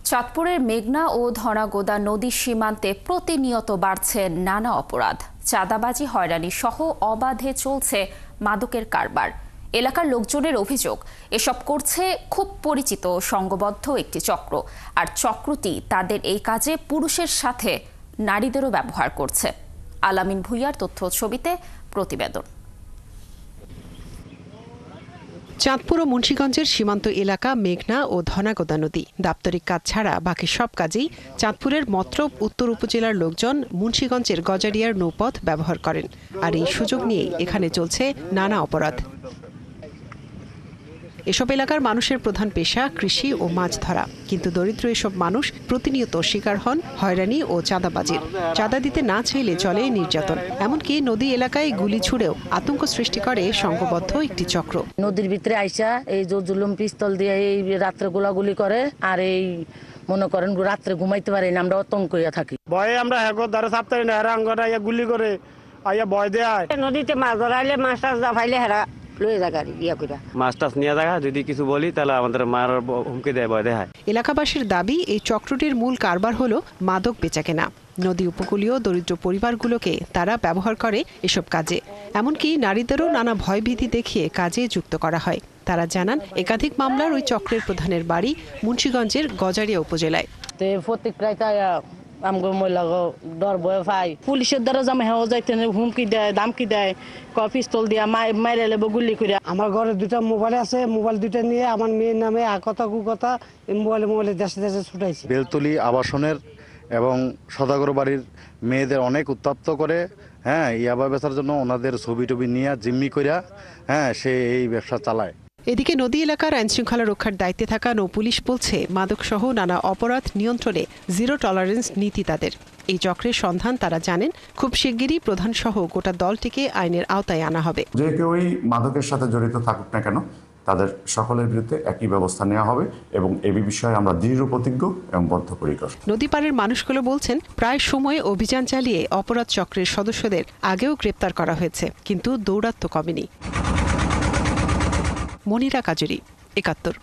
চাঁদপুরের মেঘনা ও ধনাগোদা নদী সীমান্তে প্রতিনিয়ত বাড়ছে নানা অপরাধ। চাঁদাবাজি, হয়রানি সহ অবাধে চলছে মাদকের কারবার। এলাকার লোকজনের অভিযোগ, এসব করছে খুব পরিচিত সংঘবদ্ধ একটি চক্র, আর চক্রটি তাদের এই কাজে পুরুষের সাথে নারীদেরও ব্যবহার করছে। আলামিন ভুইয়ার তথ্য ছবিতে প্রতিবেদন। চাঁদপুর ও মুন্সিগঞ্জের সীমান্ত এলাকা মেঘনা ও ধনাগোদা নদী। দাপ্তরিক কাজ ছাড়া বাকি সব কাজেই চাঁদপুরের মতলব উত্তর উপজেলার লোকজন মুন্সিগঞ্জের গজারিয়ার নৌপথ ব্যবহার করেন, আর এই সুযোগ নিয়েই এখানে চলছে নানা অপরাধ। এসব এলাকার মানুষের প্রধান পেশা কৃষি ও মাছ ধরা, কিন্তু দরিদ্র এসব মানুষ প্রতিনিয়ত শিকার হন হয়রানি ও চাঁদাবাজির। চাঁদা দিতে না চাইলে চলে নির্যাতন, এমনকি নদী এলাকায় গুলি ছুড়েও আতঙ্ক সৃষ্টি করে সংঘবদ্ধ একটি চক্র। নদীর ভিতরে আইসা এই জুলুম পিস্তল দিয়ে এই রাত্রে গোলাগুলি করে, আর এই মনে করেন রাত্রে ঘুমাইতে পারি না, আমরা আতঙ্ক হইয়া থাকি। ভয়ে আমরা ধারে চাপতারি না, হেরা আঙ্গটা গুলি করে আইয়া ভয় দেয়। নদীতে মাছ ধরাইলে মাছ টাছ ফাইলে হেরা যদি কিছু বলি তাহলে আমাদের মার হুমকি দেয়, ভয় দেয়। এলাকাবাসীর দাবি, এই চক্রটির মূল কারবার হলো মাদক বেচাকেনা। নদী উপকূলীয় দরিদ্র পরিবারগুলোকে তারা ব্যবহার করে এসব কাজে, এমনকি নারীদেরও নানা ভয়ভীতি দেখিয়ে কাজে যুক্ত করা হয়। তারা জানান, একাধিক মামলার ওই চক্রের প্রধানের বাড়ি মুন্সিগঞ্জের গজারিয়া উপজেলায়। ডর ভয় পাই, পুলিশের দ্বারা জামা হেও যাইতে হুমকি দেয়, দামকি দেয়, পিস্তল দিয়া মাইরে লেবো গুলি করে। আমার ঘরে দুটা মোবাইল আছে, মোবাইল দুটা নিয়ে আমার মেয়ের নামে কথা কুকথা মোবাইলে দেশে দেশে ছুটাইছে। বেলতলি আবাসনের এবং সদাগর বাড়ির মেয়েদের অনেক উত্তপ্ত করে, ইয়াবা বেচার জন্য ওনাদের ছবি টবি নিয়ে জিম্মি করিয়া সে এই ব্যবসা চালায়। এদিকে নদী এলাকার আইনশৃঙ্খলা রক্ষার দায়িত্বে থাকা নৌপুলিশ বলছে, মাদকসহ নানা অপরাধ নিয়ন্ত্রণে জিরো টলারেন্স নীতি তাদের। এই চক্রের সন্ধান তারা জানেন, খুব শিগগিরই প্রধানসহ গোটা দলটিকে আইনের আওতায় আনা হবে। যে কেউই মাদকের সাথে জড়িত থাকুক না কেন, তাদের সকলের বিরুদ্ধে একই ব্যবস্থা নেওয়া হবে এবং এই বিষয়ে আমরা দৃঢ় প্রতিজ্ঞ এবং বদ্ধপরিকর। নদী পাড়ের মানুষগুলো বলছেন, প্রায় সময় অভিযান চালিয়ে অপরাধ চক্রের সদস্যদের আগেও গ্রেপ্তার করা হয়েছে, কিন্তু দৌরাত্ম্য কমেনি। মনিরা কাজুরি, ৭১।